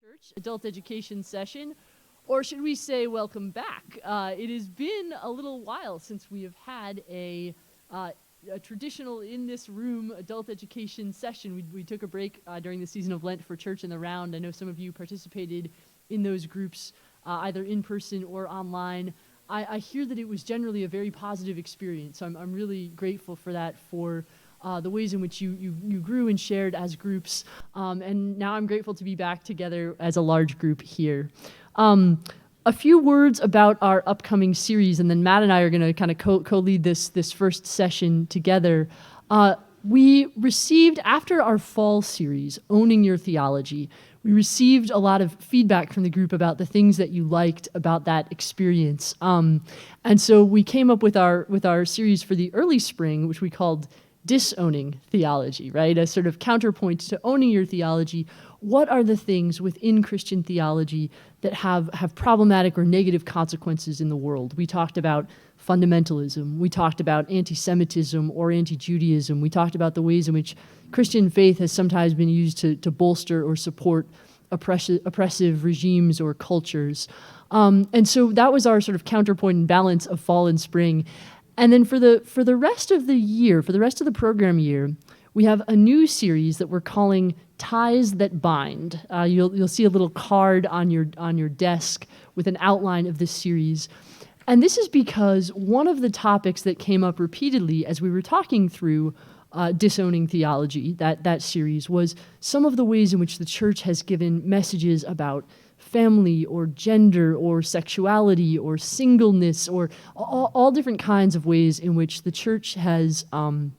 Church adult education session, or should we say welcome back? It has been a little while since we have had a traditional in this room adult education session. We took a break during the season of Lent for Church in the Round. I know some of you participated in those groups either in person or online. I hear that it was generally a very positive experience, so I'm really grateful for that, for the ways in which you grew and shared as groups. And now I'm grateful to be back together as a large group here. A few words about our upcoming series, and then Matt and I are going to kind of co-lead this first session together. We received, after our fall series, Owning Your Theology, we received a lot of feedback from the group about the things that you liked about that experience. And so we came up with our series for the early spring, which we called Disowning Theology, right? A sort of counterpoint to owning your theology. What are the things within Christian theology that have problematic or negative consequences in the world? We talked about fundamentalism. We talked about anti-Semitism or anti-Judaism. We talked about the ways in which Christian faith has sometimes been used to bolster or support oppressive regimes or cultures. And so that was our sort of counterpoint and balance of fall and spring. And then for the rest of the year, for the rest of the program year, we have a new series that we're calling Ties That Bind. You'll see a little card on your desk with an outline of this series. And this is because one of the topics that came up repeatedly as we were talking through Disowning Theology, that series, was some of the ways in which the church has given messages about family or gender or sexuality or singleness or all different kinds of ways in which the church has done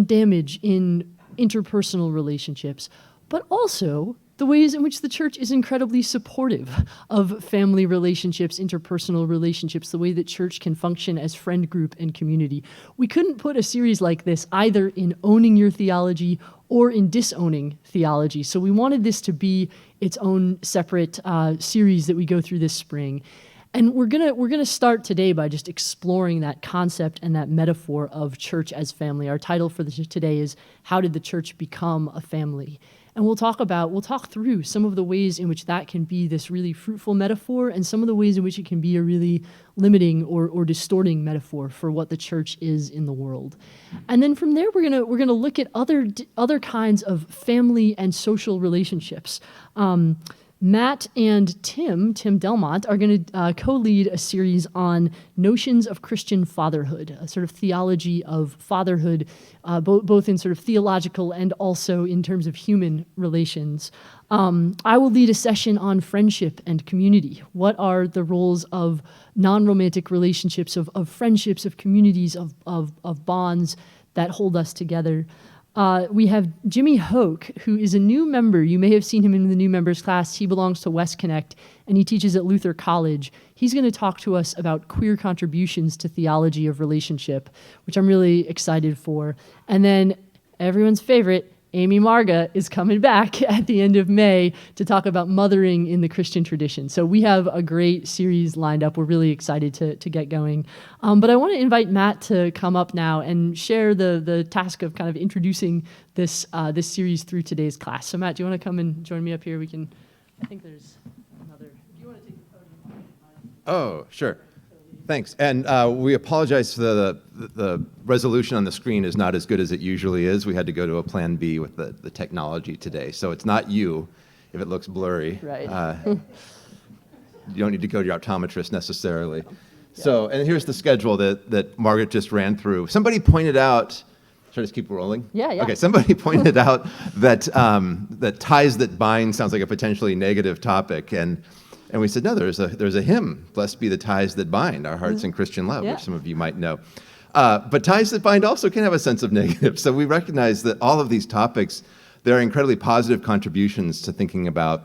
damage in interpersonal relationships, but also the ways in which the church is incredibly supportive of family relationships, interpersonal relationships, the way that church can function as friend group and community. We couldn't put a series like this either in Owning Your Theology or in Disowning Theology. So we wanted this to be its own separate series that we go through this spring. And we're gonna start today by just exploring that concept and that metaphor of church as family. Our title for today is How Did the Church Become a Family? And we'll talk through some of the ways in which that can be this really fruitful metaphor and some of the ways in which it can be a really limiting or distorting metaphor for what the church is in the world. And then from there, we're gonna look at other kinds of family and social relationships. Matt and Tim Delmont are going to co-lead a series on notions of Christian fatherhood, a sort of theology of fatherhood, both in sort of theological and also in terms of human relations. I will lead a session on friendship and community. What are the roles of non-romantic relationships, of friendships, of communities, of bonds that hold us together? We have Jimmy Hoke, who is a new member. You may have seen him in the new members class. He belongs to West Connect, and he teaches at Luther College. He's going to talk to us about queer contributions to theology of relationship, which I'm really excited for. And then everyone's favorite, Amy Marga, is coming back at the end of May to talk about mothering in the Christian tradition. So we have a great series lined up. We're really excited to get going. But I want to invite Matt to come up now and share the task of kind of introducing this series through today's class. So Matt, do you want to come and join me up here? I think there's another. Do you want to take the podium? Oh, sure. Thanks. And we apologize for the resolution on the screen is not as good as it usually is. We had to go to a plan B with the technology today. So it's not you if it looks blurry. Right. You don't need to go to your optometrist necessarily. Yeah. So, and here's the schedule that Margaret just ran through. Somebody pointed out, should I just keep rolling? Yeah. Okay, somebody pointed out that that ties that bind sounds like a potentially negative topic. And we said, no, there's a hymn, Blessed Be the Ties That Bind, Our Hearts in Christian Love, which some of you might know. But ties that bind also can have a sense of negative. So we recognize that all of these topics, there are incredibly positive contributions to thinking about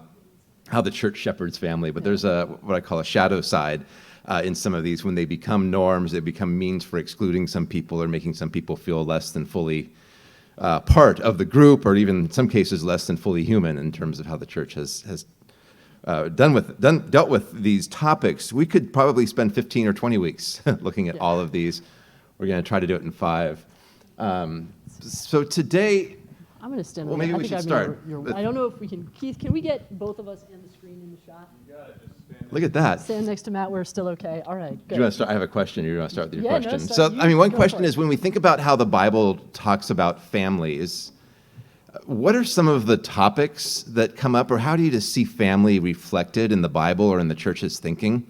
how the church shepherds family. But there's what I call a shadow side in some of these. When they become norms, they become means for excluding some people or making some people feel less than fully part of the group, or even in some cases less than fully human in terms of how the church has dealt with these topics. We could probably spend 15 or 20 weeks looking at all of these. We're going to try to do it in 5. So today, I'm going to stand Well, on maybe I we think should I'm start. I don't know if we can. Keith, can we get both of us and the screen in the shot? Look at that. Stand next to Matt. We're still okay. All right. Do Good. you want to start? I have a question. You want to start with your Yeah, no, question? start- So, you I mean, one go question for it. is when we think about how the Bible talks about families, what are some of the topics that come up, or how do you just see family reflected in the Bible or in the church's thinking?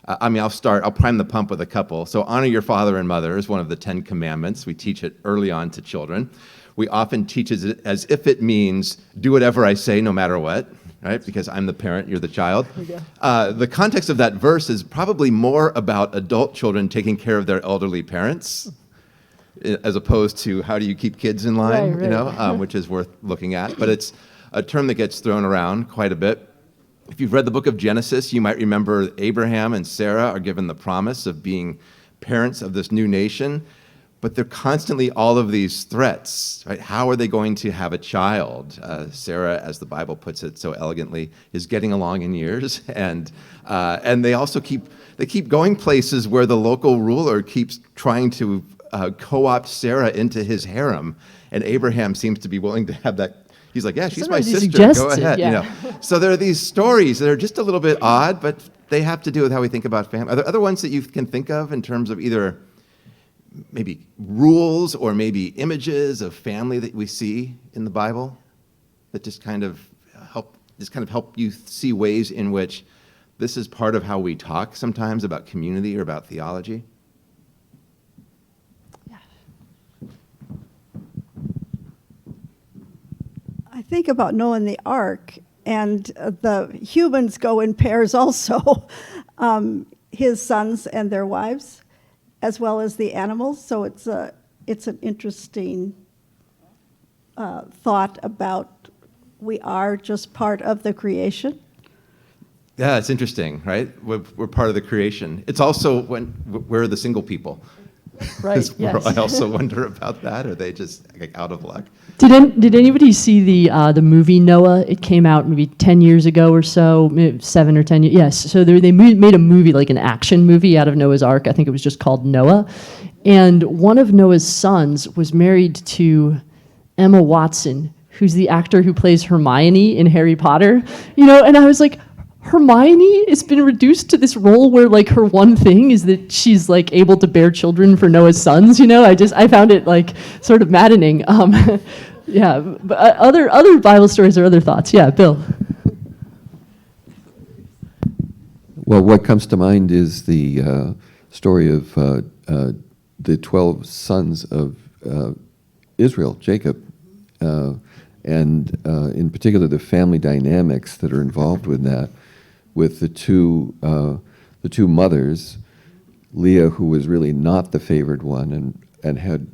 I mean, I'll prime the pump with a couple. So honor your father and mother is one of the 10 commandments. We teach it early on to children. We often teach it as if it means do whatever I say no matter what, right? Because I'm the parent, you're the child. The context of that verse is probably more about adult children taking care of their elderly parents, as opposed to how do you keep kids in line, Right. which is worth looking at. But it's a term that gets thrown around quite a bit. If you've read the book of Genesis, you might remember Abraham and Sarah are given the promise of being parents of this new nation, but they're constantly all of these threats, right? How are they going to have a child? Sarah, as the Bible puts it so elegantly, is getting along in years, and they also keep going places where the local ruler keeps trying to co-opt Sarah into his harem, and Abraham seems to be willing to have that. He's like, yeah, she's my Sometimes he sister. suggests Go it, ahead. yeah. So there are these stories that are just a little bit odd, but they have to do with how we think about family. Are there other ones that you can think of in terms of either maybe rules or maybe images of family that we see in the Bible that just kind of help you see ways in which this is part of how we talk sometimes about community or about theology? I think about Noah and the ark, and the humans go in pairs also, his sons and their wives, as well as the animals. So it's an interesting thought about we are just part of the creation. Yeah, it's interesting, right? We're part of the creation. It's also where are the single people? Right. Yes. I also wonder about that. Are they just out of luck? Did anybody see the movie Noah? It came out maybe 10 years ago or so, maybe 7 or 10 years. Yes. So they made a movie, like an action movie out of Noah's Ark. I think it was just called Noah. And one of Noah's sons was married to Emma Watson, who's the actor who plays Hermione in Harry Potter. And I was like, Hermione has been reduced to this role where like her one thing is that she's like able to bear children for Noah's sons. I found it like sort of maddening. Yeah, but other Bible stories or other thoughts. Yeah, Bill. Well, what comes to mind is the story of the 12 sons of Israel, Jacob, and in particular the family dynamics that are involved with that, with the two mothers, Leah, who was really not the favored one and had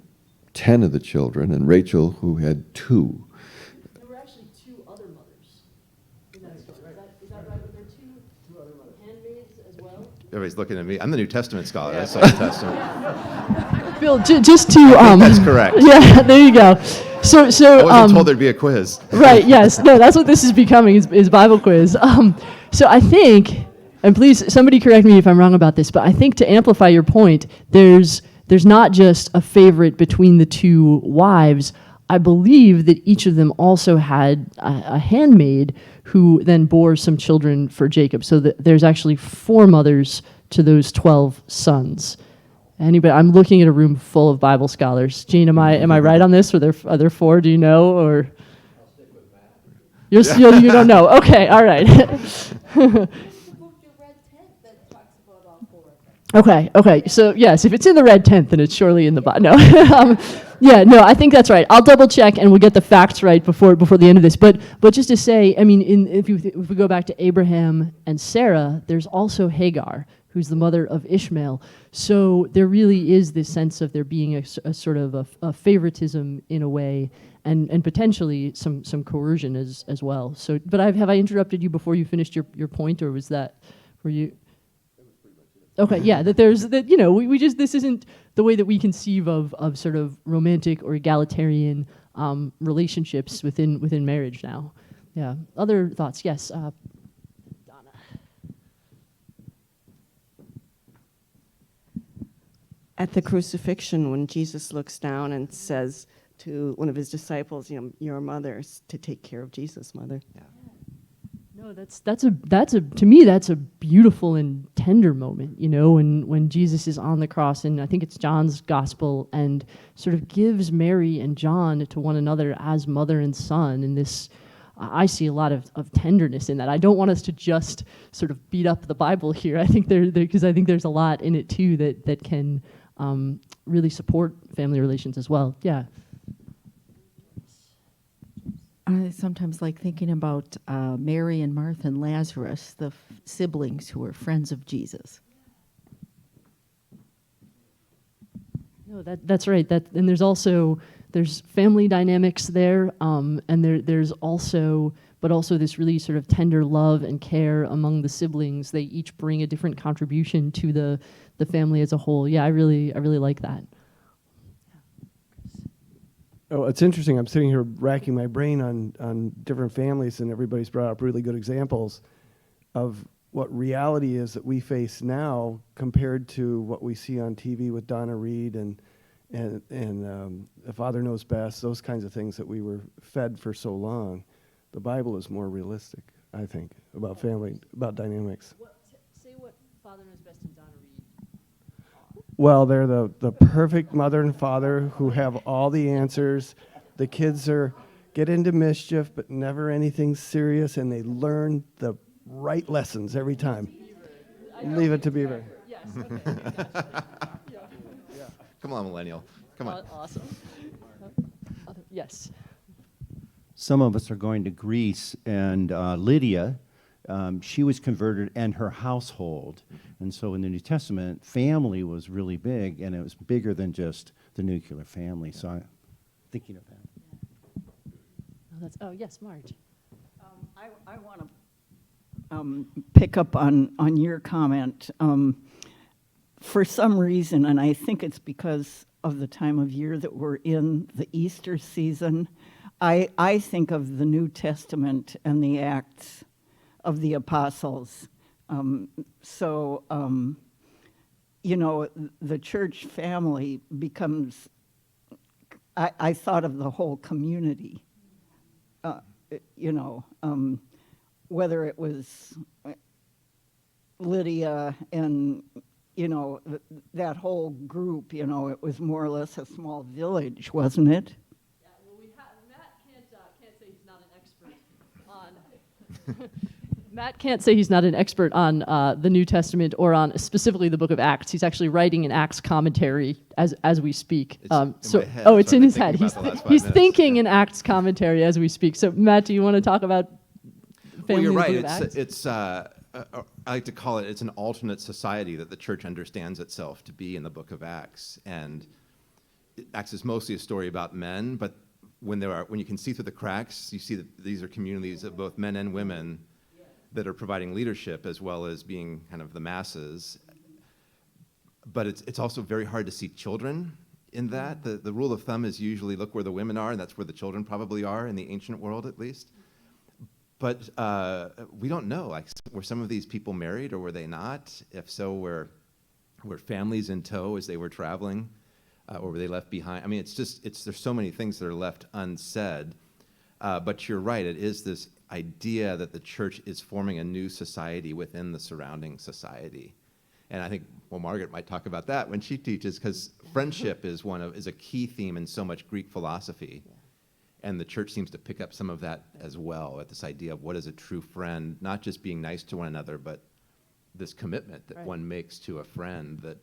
10 of the children, and Rachel, who had 2. There were actually 2 other mothers in that story. Is that right? Were there 2 other handmaids as well? Everybody's looking at me. I'm the New Testament scholar. That's the Old Testament. Bill, just to That's correct. Yeah, there you go. So I wasn't told there'd be a quiz. Right. Yes. No. That's what this is becoming. Is Bible quiz. So I think, and please somebody correct me if I'm wrong about this, but I think to amplify your point, there's not just a favorite between the 2 wives. I believe that each of them also had a handmaid who then bore some children for Jacob. So that there's actually 4 mothers to those 12 sons. Anybody? I'm looking at a room full of Bible scholars. Gene, am I right on this? Are there 4? Do you know, or? I'll stick with Matt. You don't know. Okay. All right. Okay. So yes, if it's in the red tent, then it's surely in the no. No, I think that's right. I'll double check and we'll get the facts right before the end of this. But just to say, I mean, if we go back to Abraham and Sarah, there's also Hagar, who's the mother of Ishmael. So there really is this sense of there being a sort of a favoritism in a way, and potentially some coercion as well. So, but have I interrupted you before you finished your point, or were you? Okay, yeah, we just, this isn't the way that we conceive of sort of romantic or egalitarian relationships within marriage now. Yeah. Other thoughts? Yes. Donna. At the crucifixion, when Jesus looks down and says, to one of his disciples, your mother, to take care of Jesus' mother. Yeah. No, that's a to me that's a beautiful and tender moment, when Jesus is on the cross, and I think it's John's gospel, and sort of gives Mary and John to one another as mother and son. And this, I see a lot of tenderness in that. I don't want us to just sort of beat up the Bible here. I think because I think there's a lot in it too that can really support family relations as well. Yeah. I sometimes like thinking about Mary and Martha and Lazarus, the siblings who were friends of Jesus. No, that's right. And there's family dynamics there, and there's also this really sort of tender love and care among the siblings. They each bring a different contribution to the family as a whole. Yeah, I really like that. Oh, it's interesting. I'm sitting here racking my brain on different families, and everybody's brought up really good examples of what reality is that we face now compared to what we see on TV with Donna Reed and The Father Knows Best, those kinds of things that we were fed for so long. The Bible is more realistic, I think, about family, about dynamics. Say what Father Knows Best and Donna Reed. Well, they're the perfect mother and father who have all the answers. The kids get into mischief, but never anything serious, and they learn the right lessons every time. Leave it to Beaver. Yes. Okay. Come on, millennial. Come on. Awesome. Yes. Some of us are going to Greece, and Lydia, she was converted, and her household. And so in the New Testament, family was really big, and it was bigger than just the nuclear family. So I'm thinking of that. Yes, Marge. I want to pick up on your comment. For some reason, and I think it's because of the time of year that we're in, the Easter season, I think of the New Testament and the Acts of the Apostles. The church family becomes, I thought of the whole community, whether it was Lydia and, that whole group, it was more or less a small village, wasn't it? Yeah, well, Matt can't say he's not an expert on Matt can't say he's not an expert on the New Testament or on specifically the Book of Acts. He's actually writing an Acts commentary as we speak. It's in my head, it's so in I've his been head. thinking He's about the last 5 he's minutes. thinking Yeah. an Acts commentary as we speak. So Matt, do you want to talk about family Well, you're in the right. Book of Acts? It's I like to call it's an alternate society that the church understands itself to be in the Book of Acts. And Acts is mostly a story about men, but when you can see through the cracks, you see that these are communities of both men and women that are providing leadership as well as being kind of the masses. But it's also very hard to see children in that. The rule of thumb is usually look where the women are, and that's where the children probably are in the ancient world at least. But we don't know. Like, were some of these people married or were they not? If so, were families in tow as they were traveling, or were they left behind? I mean, there's so many things that are left unsaid. But you're right. It is this idea that the church is forming a new society within the surrounding society. And I think, Margaret might talk about that when she teaches, because friendship is a key theme in so much Greek philosophy. And the church seems to pick up some of that as well, at this idea of what is a true friend, not just being nice to one another, but this commitment that one makes to a friend that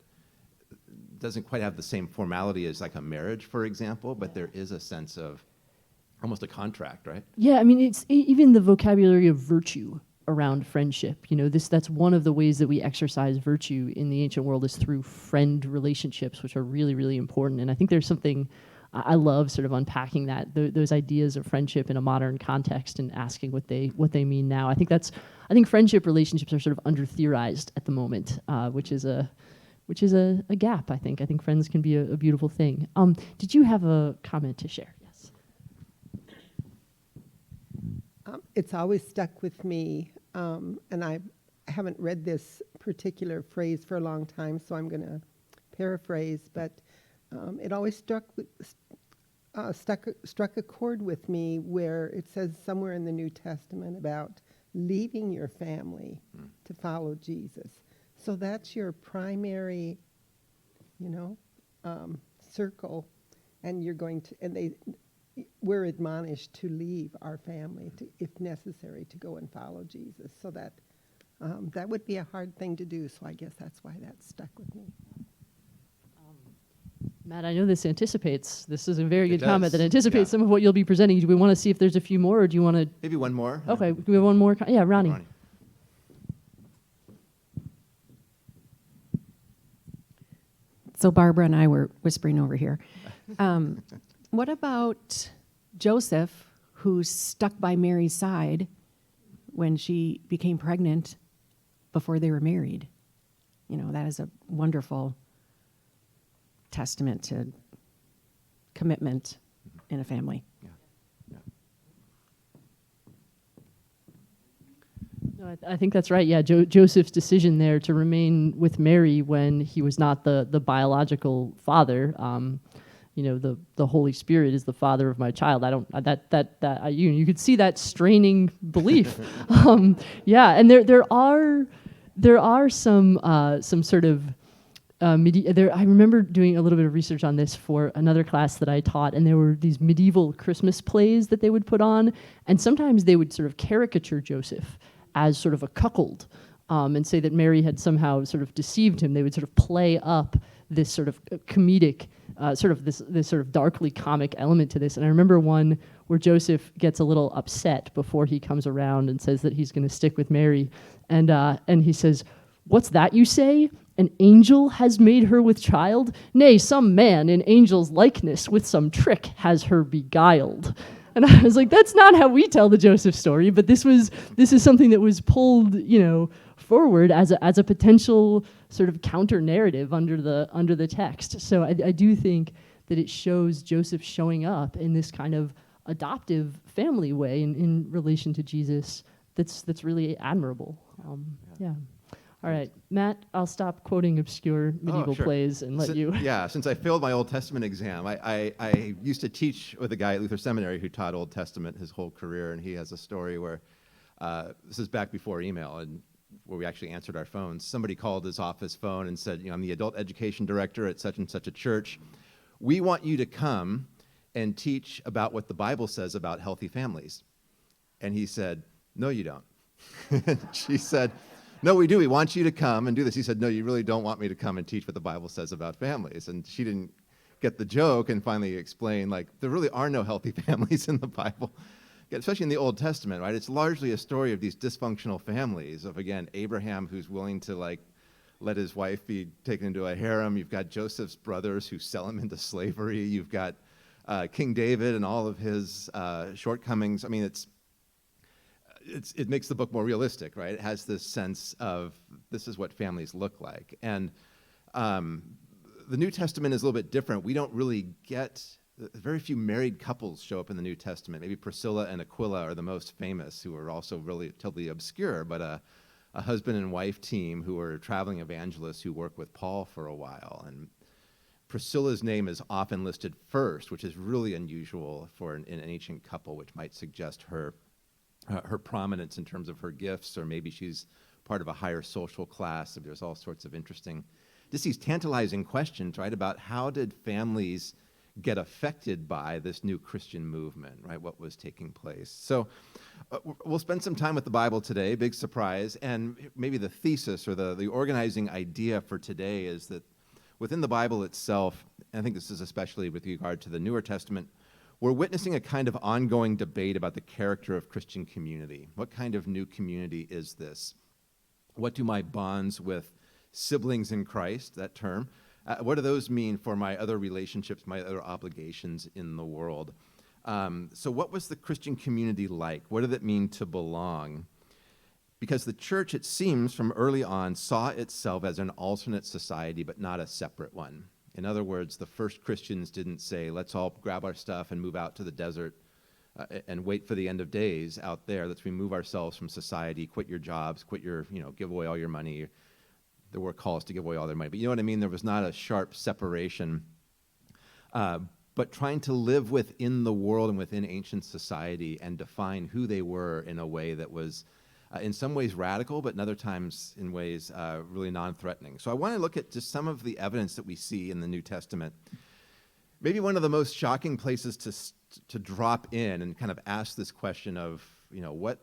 doesn't quite have the same formality as like a marriage, for example, but there is a sense of almost a contract, right? Yeah, I mean, it's even the vocabulary of virtue around friendship. That's one of the ways that we exercise virtue in the ancient world is through friend relationships, which are really, really important. And I think there's something I love sort of unpacking that those ideas of friendship in a modern context and asking what they mean now. I think friendship relationships are sort of under theorized at the moment, which is a gap. I think friends can be a beautiful thing. Did you have a comment to share? Yes. It's always stuck with me, and I haven't read this particular phrase for a long time, so I'm going to paraphrase, but it always struck a chord with me where it says somewhere in the New Testament about leaving your family to follow Jesus. So that's your primary, circle, and you're going to, and we're admonished to leave our family, to, if necessary, to go and follow Jesus. So that that would be a hard thing to do. So I guess that's why that stuck with me. Matt, I know this anticipates. This is a very It good comment does, that anticipates yeah. some of what you'll be presenting. Do we want to see if there's a few more, or do you want to? Maybe one more. Okay, do we have one more? Yeah, Ronnie. So Barbara and I were whispering over here. What about Joseph, who's stuck by Mary's side when she became pregnant before they were married? That is a wonderful testament to commitment in a family. No, I think that's right. Yeah, Joseph's decision there to remain with Mary when he was not the biological father. The Holy Spirit is the father of my child. I don't you could see that straining belief. And there are some sort of I remember doing a little bit of research on this for another class that I taught, and there were these medieval Christmas plays that they would put on, and sometimes they would sort of caricature Joseph as sort of a cuckold, and say that Mary had somehow sort of deceived him. They would sort of play up this sort of comedic, this sort of darkly comic element to this. And I remember one where Joseph gets a little upset before he comes around and says that he's going to stick with Mary, and he says, "What's that you say? An angel has made her with child? Nay, some man in angel's likeness with some trick has her beguiled." And I was like, that's not how we tell the Joseph story, but this is something that was pulled, forward as a potential sort of counter narrative under the text. So I do think that it shows Joseph showing up in this kind of adoptive family way in relation to Jesus. That's really admirable. Yeah. All right, Matt, I'll stop quoting obscure medieval plays and let you. Yeah, since I failed my Old Testament exam, I used to teach with a guy at Luther Seminary who taught Old Testament his whole career, and he has a story where, this is back before email, and where we actually answered our phones. Somebody called his office phone and said, I'm the adult education director at such and such a church. We want you to come and teach about what the Bible says about healthy families. And he said, no, you don't. She said, no, we do. We want you to come and do this. He said, no, you really don't want me to come and teach what the Bible says about families. And she didn't get the joke and finally explained, there really are no healthy families in the Bible, especially in the Old Testament, right? It's largely a story of these dysfunctional families of, again, Abraham who's willing to, let his wife be taken into a harem. You've got Joseph's brothers who sell him into slavery. You've got King David and all of his shortcomings. I mean, it makes the book more realistic, right? It has this sense of this is what families look like. And the New Testament is a little bit different. We don't really get, very few married couples show up in the New Testament. Maybe Priscilla and Aquila are the most famous, who are also really totally obscure, but a husband and wife team who are traveling evangelists who work with Paul for a while. And Priscilla's name is often listed first, which is really unusual for an ancient couple, which might suggest her prominence in terms of her gifts, or maybe she's part of a higher social class. There's all sorts of interesting, just these tantalizing questions, right, about how did families get affected by this new Christian movement, right, what was taking place. So we'll spend some time with the Bible today, big surprise, and maybe the thesis or the organizing idea for today is that within the Bible itself, and I think this is especially with regard to the Newer Testament, we're witnessing a kind of ongoing debate about the character of Christian community. What kind of new community is this? What do my bonds with siblings in Christ, that term, what do those mean for my other relationships, my other obligations in the world? So what was the Christian community like? What did it mean to belong? Because the church, it seems, from early on, saw itself as an alternate society, but not a separate one. In other words, the first Christians didn't say, let's all grab our stuff and move out to the desert and wait for the end of days out there. Let's remove ourselves from society, quit your jobs, give away all your money. There were calls to give away all their money. But you know what I mean? There was not a sharp separation. but trying to live within the world and within ancient society and define who they were in a way that was in some ways radical, but in other times in ways really non-threatening. So I want to look at just some of the evidence that we see in the New Testament. Maybe one of the most shocking places to drop in and kind of ask this question of, what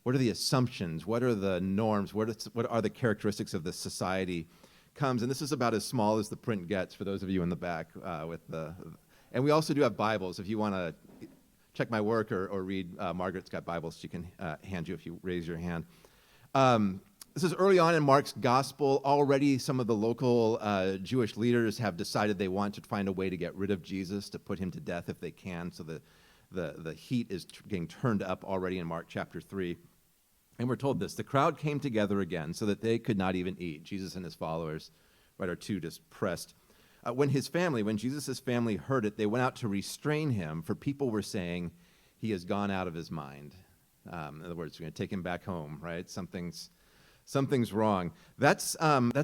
are the assumptions, what are the norms, what are the characteristics of the society comes, and this is about as small as the print gets for those of you in the back and we also do have Bibles. If you want to check my work or read, Margaret's got Bibles she can hand you if you raise your hand. This is early on in Mark's gospel. Already some of the local Jewish leaders have decided they want to find a way to get rid of Jesus, to put him to death if they can. So the heat is getting turned up already in Mark chapter 3. And we're told this: the crowd came together again so that they could not even eat. Jesus and his followers, right, are too just pressed. When Jesus' family heard it, they went out to restrain him, for people were saying he has gone out of his mind. In other words, we're going to take him back home, right? Something's wrong. That's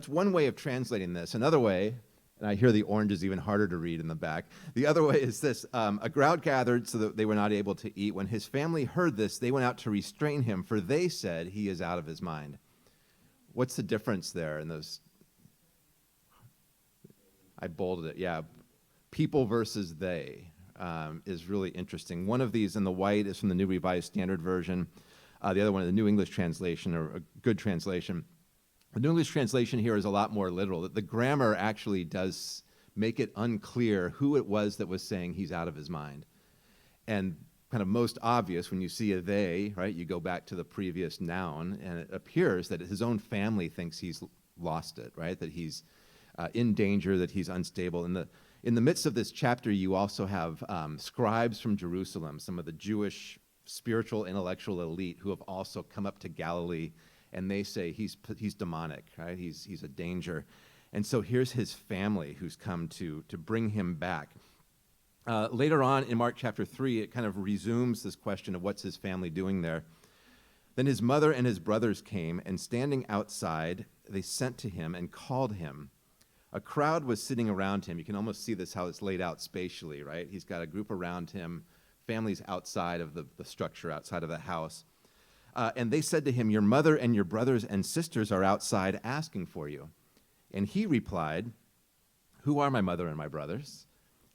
one way of translating this. Another way, and I hear the orange is even harder to read in the back. The other way is this: a crowd gathered so that they were not able to eat. When his family heard this, they went out to restrain him, for they said he is out of his mind. What's the difference there in those? I bolded it, yeah. People versus they is really interesting. One of these in the white is from the New Revised Standard Version. The other one, the New English Translation, or a good translation. The New English translation here is a lot more literal. The grammar actually does make it unclear who it was that was saying he's out of his mind. And kind of most obvious when you see a they, right, you go back to the previous noun, and it appears that his own family thinks he's lost it, right, that he's in danger, that he's unstable. In the midst of this chapter, you also have scribes from Jerusalem, some of the Jewish spiritual intellectual elite who have also come up to Galilee, and they say he's demonic, right? He's a danger. And so here's his family who's come to bring him back. Later on in Mark chapter 3, it kind of resumes this question of what's his family doing there. Then his mother and his brothers came, and standing outside, they sent to him and called him. A crowd was sitting around him. You can almost see this, how it's laid out spatially, right? He's got a group around him, families outside of the structure, outside of the house. And they said to him, your mother and your brothers and sisters are outside asking for you. And he replied, who are my mother and my brothers?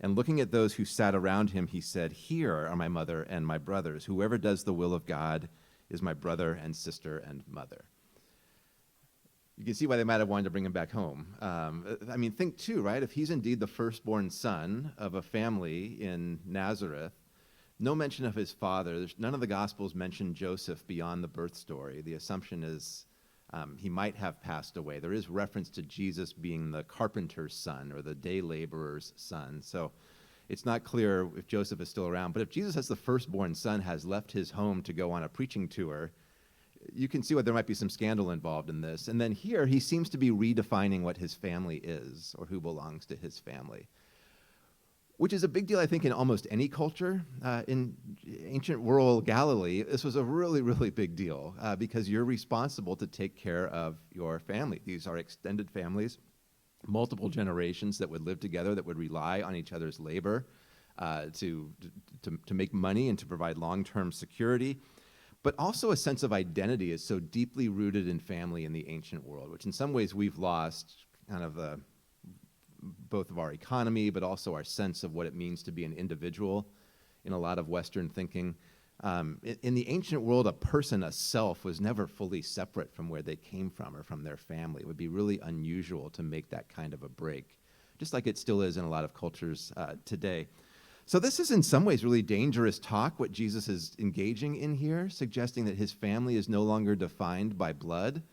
And looking at those who sat around him, he said, here are my mother and my brothers. Whoever does the will of God is my brother and sister and mother. You can see why they might have wanted to bring him back home. Think too, right? If he's indeed the firstborn son of a family in Nazareth, no mention of his father. None of the Gospels mention Joseph beyond the birth story. The assumption is he might have passed away. There is reference to Jesus being the carpenter's son or the day laborer's son. So it's not clear if Joseph is still around. But if Jesus, as the firstborn son, has left his home to go on a preaching tour, you can see why there might be some scandal involved in this. And then here, he seems to be redefining what his family is, or who belongs to his family, which is a big deal, I think, in almost any culture. In ancient rural Galilee, this was a really, really big deal because you're responsible to take care of your family. These are extended families, multiple generations that would live together, that would rely on each other's labor to make money and to provide long-term security. But also a sense of identity is so deeply rooted in family in the ancient world, which in some ways we've lost kind of both of our economy, but also our sense of what it means to be an individual in a lot of Western thinking. In the ancient world, a self, was never fully separate from where they came from or from their family. It would be really unusual to make that kind of a break, just like it still is in a lot of cultures today. So this is in some ways really dangerous talk, what Jesus is engaging in here, suggesting that his family is no longer defined by blood,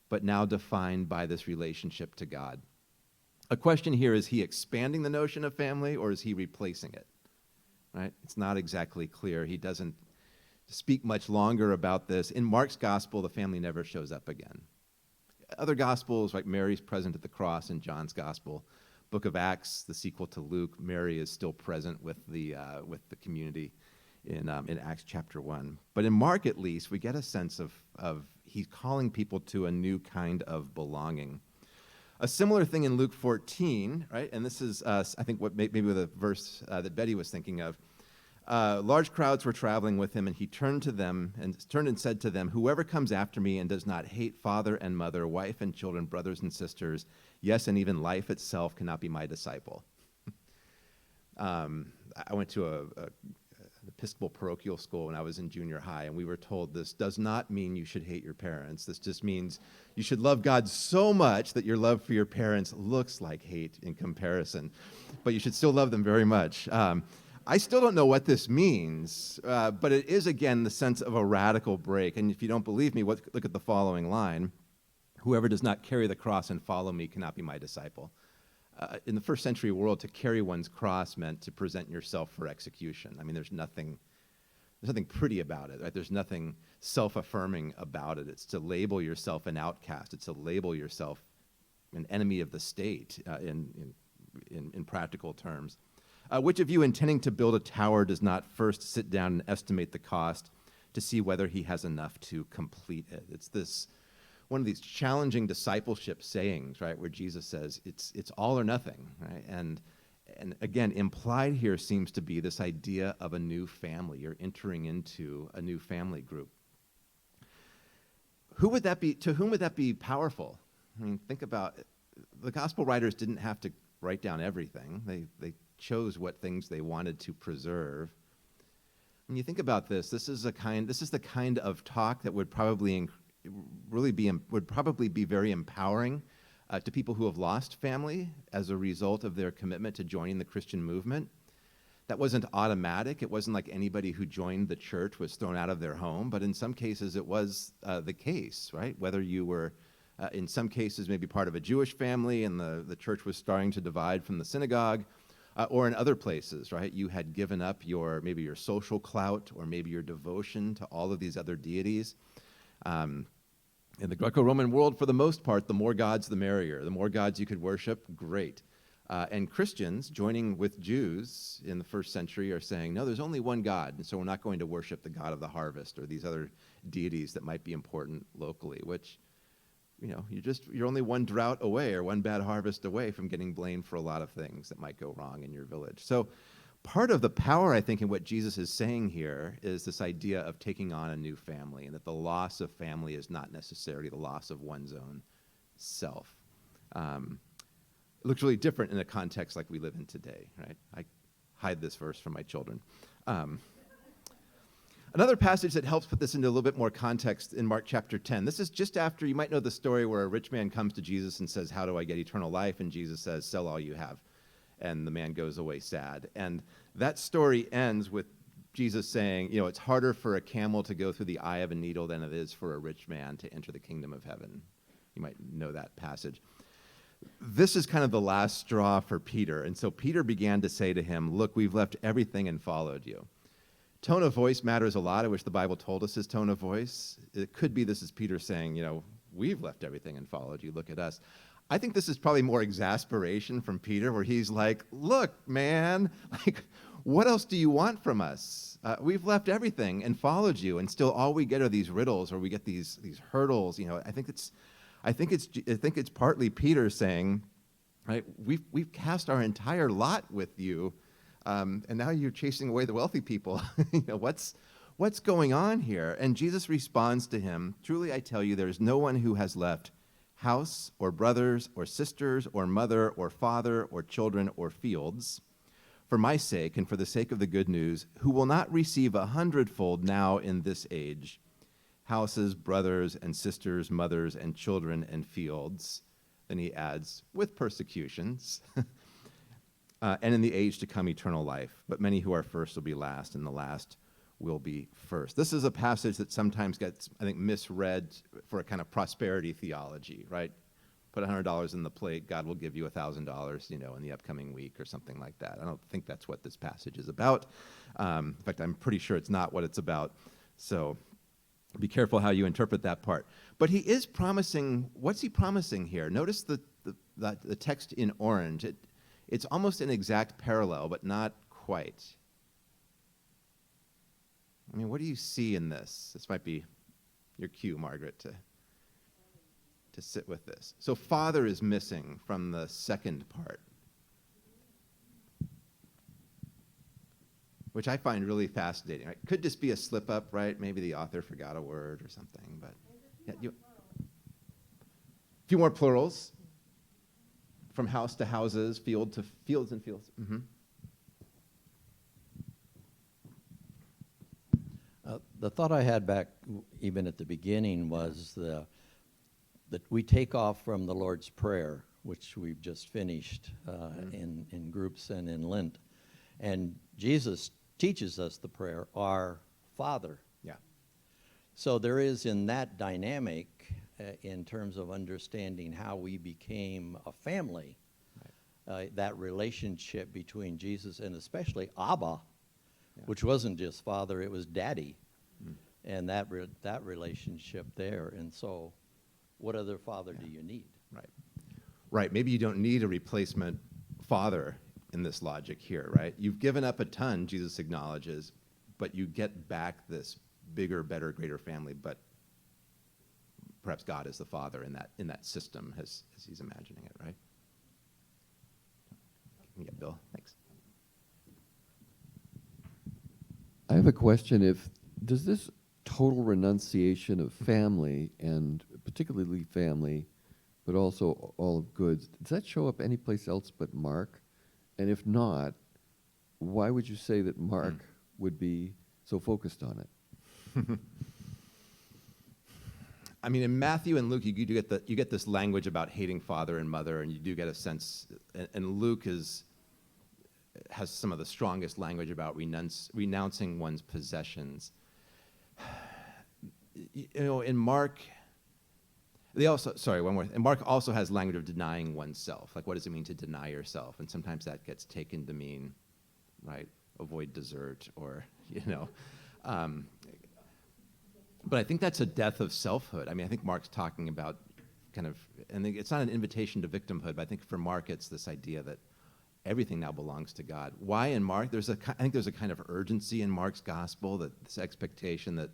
but now defined by this relationship to God. A question here, is he expanding the notion of family or is he replacing it? Right? It's not exactly clear. He doesn't speak much longer about this. In Mark's gospel, the family never shows up again. Other gospels, like Mary's present at the cross in John's gospel. Book of Acts, the sequel to Luke, Mary is still present with the community in Acts chapter 1. But in Mark, at least, we get a sense of he's calling people to a new kind of belonging. A similar thing in Luke 14, right? And this is, I think, what maybe the verse that Betty was thinking of. Large crowds were traveling with him, and he turned and said to them, "Whoever comes after me and does not hate father and mother, wife and children, brothers and sisters, yes, and even life itself, cannot be my disciple." I went to an Episcopal parochial school when I was in junior high, and we were told this does not mean you should hate your parents. This just means you should love God so much that your love for your parents looks like hate in comparison, but you should still love them very much. I still don't know what this means, but it is, again, the sense of a radical break. And if you don't believe me, look at the following line. "Whoever does not carry the cross and follow me cannot be my disciple." In the first century world, to carry one's cross meant to present yourself for execution. I mean, there's nothing pretty about it, right? There's nothing self-affirming about it. It's to label yourself an outcast. It's to label yourself an enemy of the state in practical terms. Which of you intending to build a tower does not first sit down and estimate the cost to see whether he has enough to complete it? It's one of these challenging discipleship sayings, right, where Jesus says it's all or nothing, right? And again, implied here seems to be this idea of a new family. You're entering into a new family group. Who would that be? To whom would that be powerful? I mean, think about it. The gospel writers didn't have to write down everything. They chose what things they wanted to preserve. When you think about this, this is the kind of talk that would probably be very empowering to people who have lost family as a result of their commitment to joining the Christian movement. That wasn't automatic. It wasn't like anybody who joined the church was thrown out of their home, but in some cases it was the case, right? Whether you were, in some cases, maybe part of a Jewish family and the church was starting to divide from the synagogue, or in other places, right? You had given up maybe your social clout or maybe your devotion to all of these other deities. In the Greco-Roman world, for the most part, the more gods, the merrier. The more gods you could worship, great. And Christians, joining with Jews in the first century, are saying, no, there's only one God, and so we're not going to worship the God of the harvest or these other deities that might be important locally, which, you're only one drought away or one bad harvest away from getting blamed for a lot of things that might go wrong in your village. So part of the power, I think, in what Jesus is saying here is this idea of taking on a new family, and that the loss of family is not necessarily the loss of one's own self. It looks really different in a context like we live in today, right? I hide this verse from my children. Another passage that helps put this into a little bit more context in Mark chapter 10. This is just after, you might know the story where a rich man comes to Jesus and says, "How do I get eternal life?" And Jesus says, "Sell all you have." And the man goes away sad. And that story ends with Jesus saying, it's harder for a camel to go through the eye of a needle than it is for a rich man to enter the kingdom of heaven. You might know that passage. This is kind of the last straw for Peter. And so Peter began to say to him, "Look, we've left everything and followed you." Tone of voice matters a lot. I wish the Bible told us his tone of voice. It could be this is Peter saying, we've left everything and followed you. Look at us. I think this is probably more exasperation from Peter, where he's like, "Look, man, what else do you want from us? We've left everything and followed you, and still all we get are these riddles, or we get these hurdles." I think it's partly Peter saying, right, we've cast our entire lot with you, and now you're chasing away the wealthy people. What's going on here? And Jesus responds to him, "Truly I tell you, there is no one who has left house or brothers or sisters or mother or father or children or fields for my sake and for the sake of the good news, who will not receive 100-fold now in this age, houses, brothers and sisters, mothers and children and fields." Then he adds, "with persecutions, and in the age to come eternal life. But many who are first will be last, and the last will be first." This is a passage that sometimes gets, I think, misread for a kind of prosperity theology, right? Put $100 in the plate, God will give you $1,000, in the upcoming week or something like that. I don't think that's what this passage is about. In fact, I'm pretty sure it's not what it's about. So be careful how you interpret that part. But he is promising, what's he promising here? Notice the text in orange. It's almost an exact parallel, but not quite. What do you see in this? This might be your cue, Margaret. to sit with this. So father is missing from the second part, which I find really fascinating. Right? Could just be a slip up, right? Maybe the author forgot a word or something, but yeah, a few more plurals. From house to houses, field to fields and fields. Mm-hmm. The thought I had back even at the beginning was that we take off from the Lord's Prayer, which we've just finished in groups and in Lent. And Jesus teaches us the prayer, Our Father. Yeah. So there is in that dynamic, in terms of understanding how we became a family, that relationship between Jesus and especially Abba, which wasn't just father, it was daddy. And that relationship there. And so what other father do you need? Right. Right. Maybe you don't need a replacement father in this logic here, right? You've given up a ton, Jesus acknowledges, but you get back this bigger, better, greater family, but perhaps God is the father in that system as he's imagining it, right? Yeah, Bill, thanks. I have a question. Does this total renunciation of family, and particularly family, but also all of goods, does that show up anyplace else but Mark? And if not, why would you say that Mark would be so focused on it? I mean, in Matthew and Luke, you get this language about hating father and mother, and you do get a sense, and Luke has some of the strongest language about renouncing one's possessions. You know, in Mark, one more. And Mark also has language of denying oneself. Like, what does it mean to deny yourself? And sometimes that gets taken to mean, right, avoid dessert, or but I think that's a death of selfhood. I mean, I think Mark's talking about kind of, and it's not an invitation to victimhood, but I think for Mark, it's this idea that everything now belongs to God. Why in Mark? I think there's a kind of urgency in Mark's gospel, that this expectation that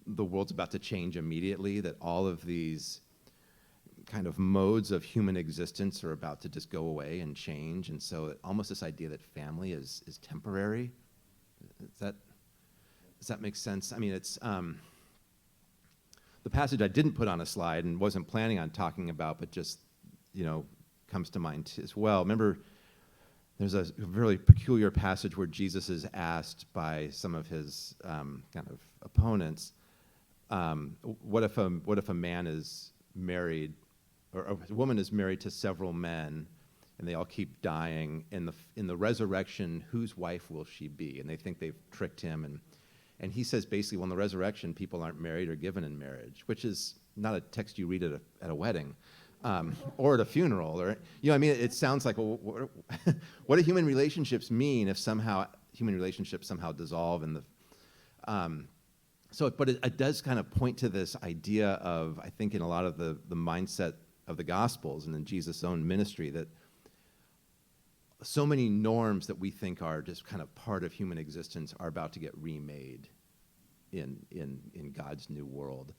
the world's about to change immediately, that all of these kind of modes of human existence are about to just go away and change. And so almost this idea that family is temporary. Does that make sense? I mean, it's the passage I didn't put on a slide and wasn't planning on talking about, but just, comes to mind as well. Remember, there's a really peculiar passage where Jesus is asked by some of his kind of opponents, what if a man is married, or a woman is married to several men, and they all keep dying? In the resurrection, whose wife will she be? And they think they've tricked him, and he says basically, well, in the resurrection, people aren't married or given in marriage, which is not a text you read at a wedding. Or at a funeral, or I mean, it sounds like, well, what do human relationships mean if human relationships somehow dissolve in the? But it does kind of point to this idea of, I think, in a lot of the mindset of the Gospels and in Jesus' own ministry, that so many norms that we think are just kind of part of human existence are about to get remade in God's new world.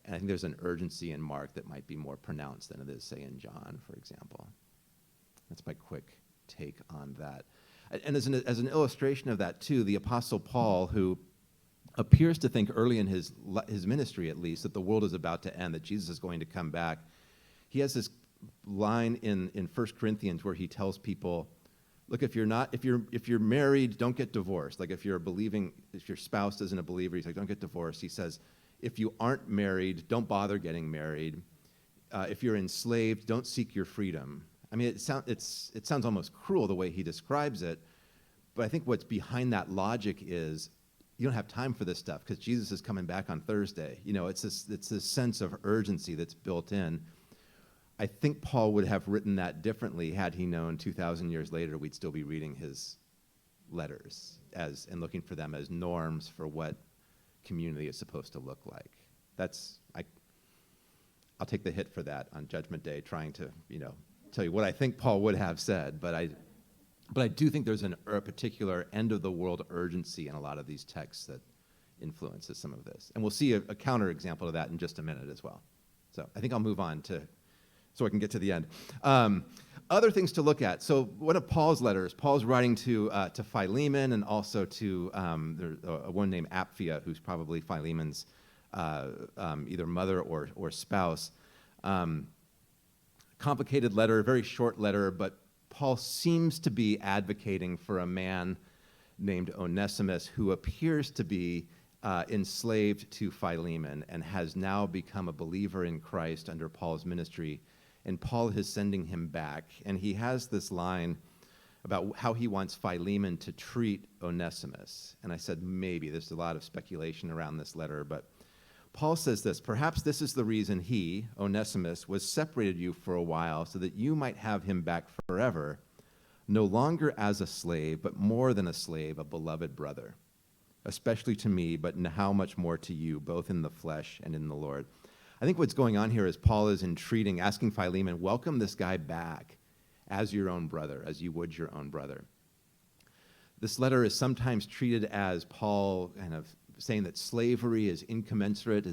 And I think there's an urgency in Mark that might be more pronounced than it is, say, in John, for example. That's my quick take on that. And as an illustration of that, too, the Apostle Paul, who appears to think early in his ministry, at least, that the world is about to end, that Jesus is going to come back, he has this line in 1 Corinthians where he tells people, look, if you're married, don't get divorced. Like, if your spouse isn't a believer, he's like, don't get divorced. He says, if you aren't married, don't bother getting married. If you're enslaved, don't seek your freedom. I mean, it sounds almost cruel the way he describes it, but I think what's behind that logic is you don't have time for this stuff because Jesus is coming back on Thursday. It's this sense of urgency that's built in. I think Paul would have written that differently had he known 2,000 years later we'd still be reading his letters and looking for them as norms for what community is supposed to look like. I'll take the hit for that on Judgment Day, trying to tell you what I think Paul would have said, but I do think there's a particular end of the world urgency in a lot of these texts that influences some of this, and we'll see a counter example of that in just a minute as well. So I think I'll move on so I can get to the end. Other things to look at. So one of Paul's letters, Paul's writing to Philemon and also to there's a woman named Apphia, who's probably Philemon's either mother or spouse. Complicated letter, very short letter, but Paul seems to be advocating for a man named Onesimus who appears to be enslaved to Philemon and has now become a believer in Christ under Paul's ministry. And Paul is sending him back. And he has this line about how he wants Philemon to treat Onesimus. And I said, maybe. There's a lot of speculation around this letter, but Paul says this: perhaps this is the reason he, Onesimus, was separated you for a while, so that you might have him back forever, no longer as a slave, but more than a slave, a beloved brother, especially to me, but how much more to you, both in the flesh and in the Lord. I think what's going on here is Paul is entreating, asking Philemon, welcome this guy back as your own brother, as you would your own brother. This letter is sometimes treated as Paul kind of saying that slavery is incommensurate,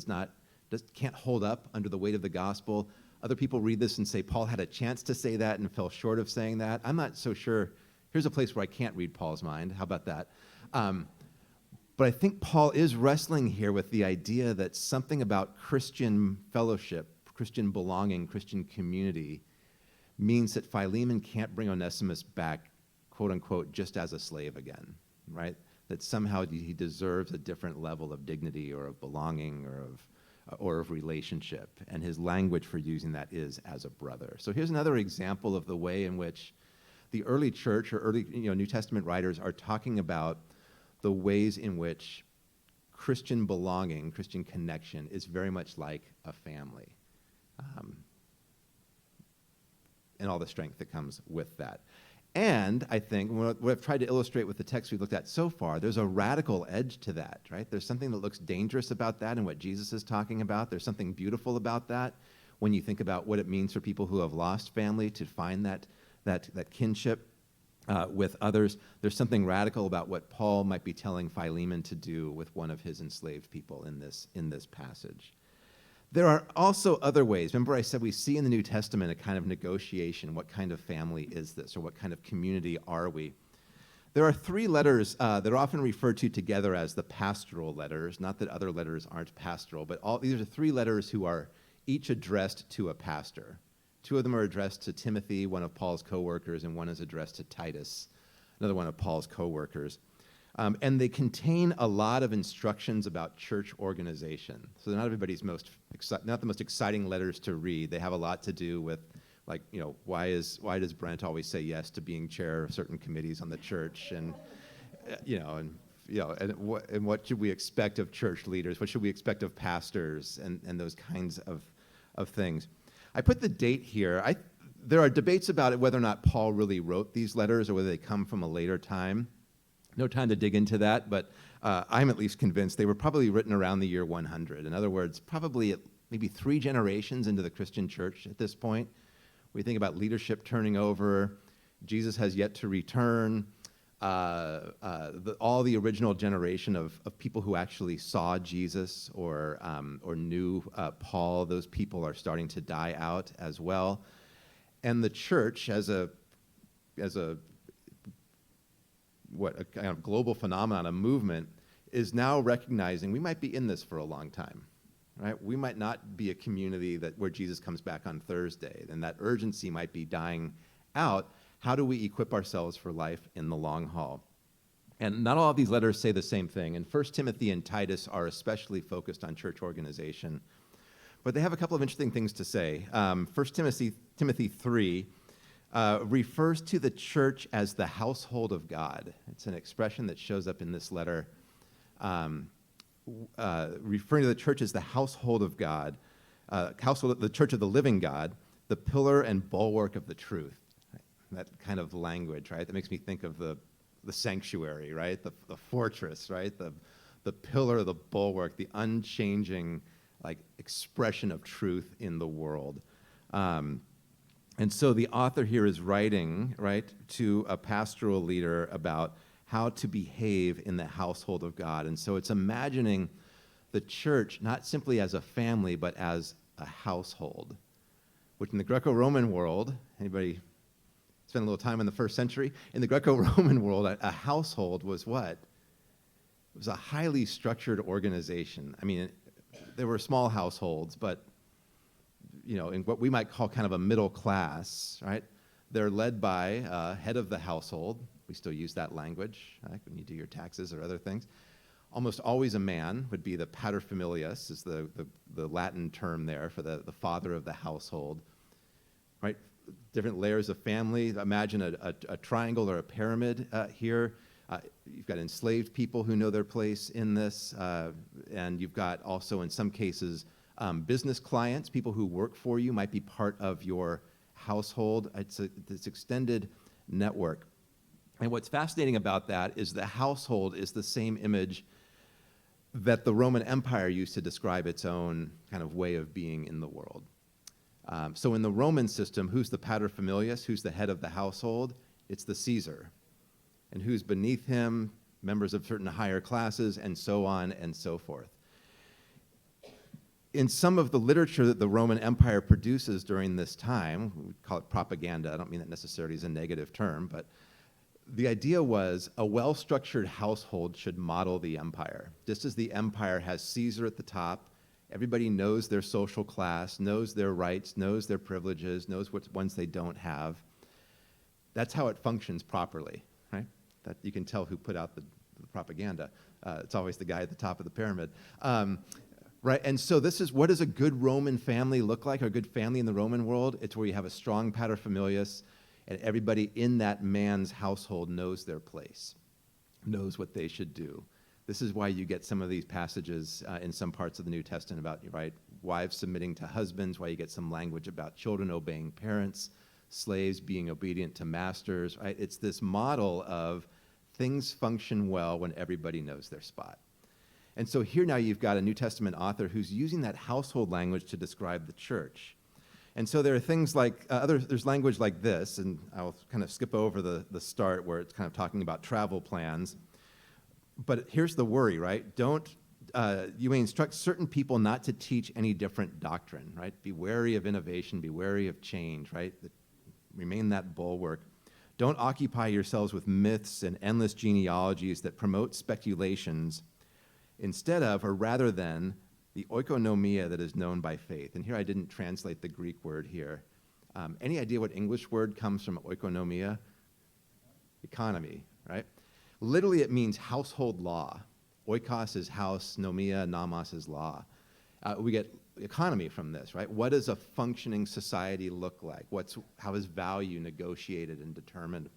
can't hold up under the weight of the gospel. Other people read this and say Paul had a chance to say that and fell short of saying that. I'm not so sure. Here's a place where I can't read Paul's mind. How about that? But I think Paul is wrestling here with the idea that something about Christian fellowship, Christian belonging, Christian community means that Philemon can't bring Onesimus back, quote unquote, just as a slave again, right? That somehow he deserves a different level of dignity or of belonging or of relationship. And his language for using that is as a brother. So here's another example of the way in which the early church or early New Testament writers are talking about the ways in which Christian belonging, Christian connection is very much like a family. And all the strength that comes with that. And I think what I've tried to illustrate with the text we've looked at so far, there's a radical edge to that, right? There's something that looks dangerous about that and what Jesus is talking about. There's something beautiful about that when you think about what it means for people who have lost family to find that kinship with others. There's something radical about what Paul might be telling Philemon to do with one of his enslaved people in this passage. There are also other ways. Remember I said we see in the New Testament a kind of negotiation. What kind of family is this, or what kind of community are we? There are three letters that are often referred to together as the pastoral letters. Not that other letters aren't pastoral, but these are three letters who are each addressed to a pastor. Two of them are addressed to Timothy, one of Paul's co-workers, and one is addressed to Titus, another one of Paul's co-workers. And they contain a lot of instructions about church organization. So they're not everybody's not the most exciting letters to read. They have a lot to do with, like, why does Brent always say yes to being chair of certain committees on the church, and what should we expect of church leaders? What should we expect of pastors, and those kinds of things. I put the date here. There are debates about it, whether or not Paul really wrote these letters or whether they come from a later time. No time to dig into that, but I'm at least convinced they were probably written around the year 100. In other words, probably maybe 3 generations into the Christian church at this point. We think about leadership turning over, Jesus has yet to return, all the original generation of people who actually saw Jesus or knew Paul, those people are starting to die out as well. And the church as a kind of global phenomenon, a movement, is now recognizing we might be in this for a long time, right? We might not be a community where Jesus comes back on Thursday, and that urgency might be dying out. How do we equip ourselves for life in the long haul? And not all of these letters say the same thing, and 1 Timothy and Titus are especially focused on church organization. But they have a couple of interesting things to say. 1 Timothy 3 refers to the church as the household of God. It's an expression that shows up in this letter, referring to the church as the household of God, the church of the living God, the pillar and bulwark of the truth. Right? That kind of language, right? That makes me think of the sanctuary, right? The fortress, right? The pillar, the bulwark, the unchanging expression of truth in the world. And so the author here is writing, right, to a pastoral leader about how to behave in the household of God. And so it's imagining the church not simply as a family, but as a household, which in the Greco-Roman world, anybody spend a little time in the first century? In the Greco-Roman world, a household was what? It was a highly structured organization. I mean, there were small households, but in what we might call kind of a middle class, right? They're led by head of the household. We still use that language, right, when you do your taxes or other things. Almost always a man would be the paterfamilias, is the Latin term there for the father of the household, right? Different layers of family. Imagine a triangle or a pyramid here. You've got enslaved people who know their place in this, and you've got also, in some cases, business clients, people who work for you, might be part of your household. It's this extended network. And what's fascinating about that is the household is the same image that the Roman Empire used to describe its own kind of way of being in the world. So in the Roman system, who's the paterfamilias? Who's the head of the household? It's the Caesar. And who's beneath him? Members of certain higher classes, and so on and so forth. In some of the literature that the Roman Empire produces during this time, we call it propaganda. I don't mean that necessarily as a negative term, but the idea was a well-structured household should model the empire. Just as the empire has Caesar at the top, everybody knows their social class, knows their rights, knows their privileges, knows what ones they don't have. That's how it functions properly, right? That you can tell who put out the propaganda. It's always the guy at the top of the pyramid. Right, and so this is, what does a good Roman family look like, or a good family in the Roman world? It's where you have a strong paterfamilias, and everybody in that man's household knows their place, knows what they should do. This is why you get some of these passages in some parts of the New Testament about, right, wives submitting to husbands, why you get some language about children obeying parents, slaves being obedient to masters, right? It's this model of things function well when everybody knows their spot. And so here now you've got a New Testament author who's using that household language to describe the church. And so there are things like, there's language like this, and I'll kind of skip over the start where it's kind of talking about travel plans. But here's the worry, right? You may instruct certain people not to teach any different doctrine, right? Be wary of innovation, be wary of change, right? Remain that bulwark. Don't occupy yourselves with myths and endless genealogies that promote speculations instead of, or rather than, the oikonomia that is known by faith. And here I didn't translate the Greek word here. Any idea what English word comes from oikonomia? Economy, right? Literally it means household law. Oikos is house, nomia, nomos is law. We get economy from this, right? What does a functioning society look like? How is value negotiated and determined?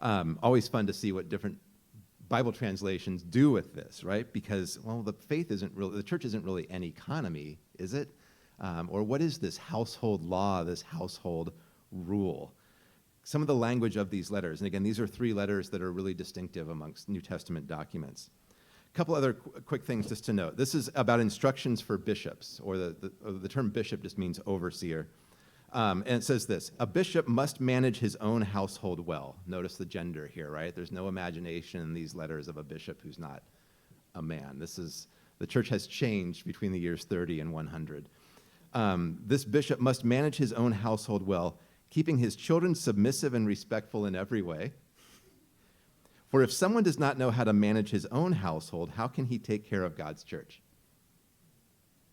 Always fun to see what different Bible translations do with this, right? Because, well, the church isn't really an economy, is it? Or what is this household law, this household rule? Some of the language of these letters, and again, these are 3 letters that are really distinctive amongst New Testament documents. A couple other quick things just to note. This is about instructions for bishops, or the term bishop just means overseer. And it says this: a bishop must manage his own household well. Notice the gender here, right? There's no imagination in these letters of a bishop who's not a man. The church has changed between the years 30 and 100. This bishop must manage his own household well, keeping his children submissive and respectful in every way. For if someone does not know how to manage his own household, how can he take care of God's church?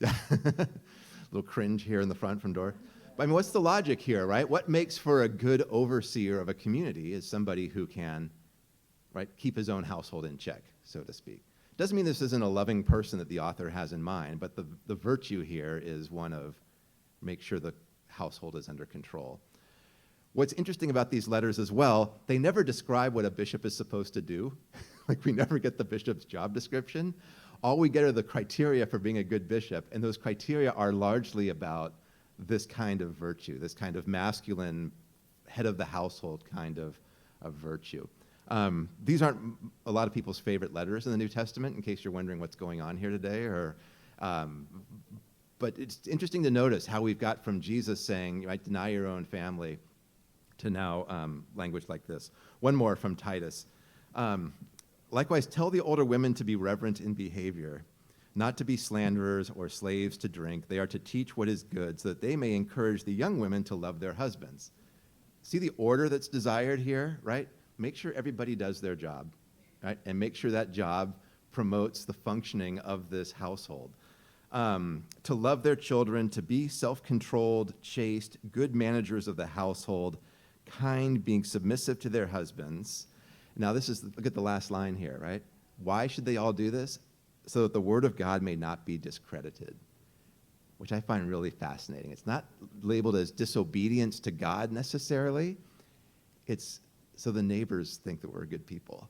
Little cringe here in the front from Dora. I mean, what's the logic here, right? What makes for a good overseer of a community is somebody who can, right, keep his own household in check, so to speak. Doesn't mean this isn't a loving person that the author has in mind, but the virtue here is one of make sure the household is under control. What's interesting about these letters as well, they never describe what a bishop is supposed to do. Like, we never get the bishop's job description. All we get are the criteria for being a good bishop, and those criteria are largely about this kind of virtue, this kind of masculine head of the household kind of virtue. These aren't a lot of people's favorite letters in the New Testament, in case you're wondering what's going on here today. But it's interesting to notice how we've got from Jesus saying, you might deny your own family, to now language like this. One more from Titus. Likewise, tell the older women to be reverent in behavior, not to be slanderers or slaves to drink. They are to teach what is good, so that they may encourage the young women to love their husbands. See the order that's desired here, right? Make sure everybody does their job, right? And make sure that job promotes the functioning of this household. To love their children, to be self-controlled, chaste, good managers of the household, kind, being submissive to their husbands. Now look at the last line here, right? Why should they all do this? So that the word of God may not be discredited, which I find really fascinating. It's not labeled as disobedience to God necessarily. It's so the neighbors think that we're good people,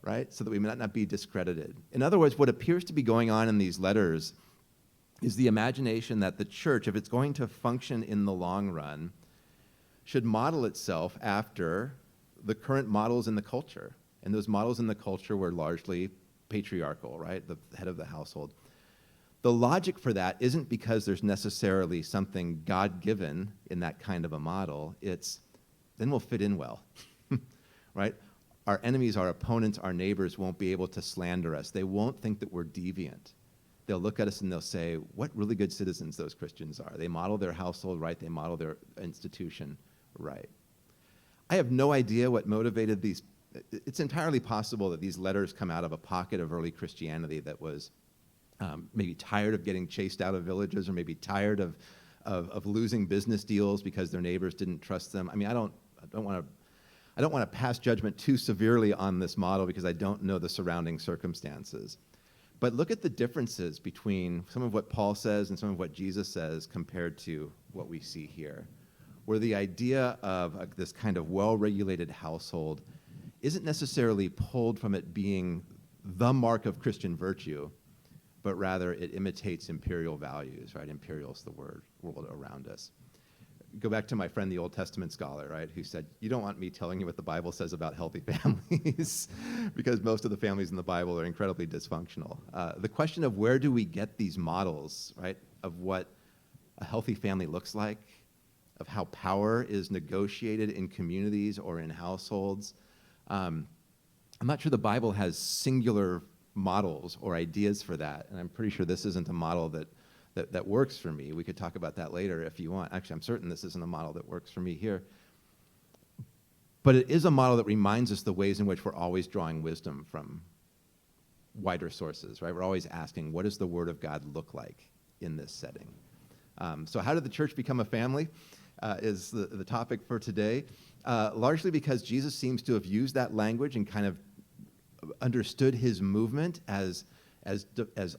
right? So that we may not be discredited. In other words, what appears to be going on in these letters is the imagination that the church, if it's going to function in the long run, should model itself after the current models in the culture. And those models in the culture were largely patriarchal, right? The head of the household. The logic for that isn't because there's necessarily something God-given in that kind of a model. It's, then we'll fit in well, right? Our enemies, our opponents, our neighbors won't be able to slander us. They won't think that we're deviant. They'll look at us and they'll say, what really good citizens those Christians are. They model their household right. They model their institution right. I have no idea what motivated these. It's entirely possible that these letters come out of a pocket of early Christianity that was maybe tired of getting chased out of villages, or maybe tired of losing business deals because their neighbors didn't trust them. I mean, I don't want to pass judgment too severely on this model because I don't know the surrounding circumstances. But look at the differences between some of what Paul says and some of what Jesus says compared to what we see here, where the idea of this kind of well-regulated household isn't necessarily pulled from it being the mark of Christian virtue, but rather it imitates imperial values, right? Imperial's the world around us. Go back to my friend, the Old Testament scholar, right, who said, you don't want me telling you what the Bible says about healthy families, because most of the families in the Bible are incredibly dysfunctional. The question of where do we get these models, right, of what a healthy family looks like, of how power is negotiated in communities or in households. I'm not sure the Bible has singular models or ideas for that, and I'm pretty sure this isn't a model that works for me. We could talk about that later if you want. Actually, I'm certain this isn't a model that works for me here. But it is a model that reminds us the ways in which we're always drawing wisdom from wider sources, right? We're always asking, what does the Word of God look like in this setting? So how did the church become a family is the topic for today. Largely because Jesus seems to have used that language and kind of understood his movement as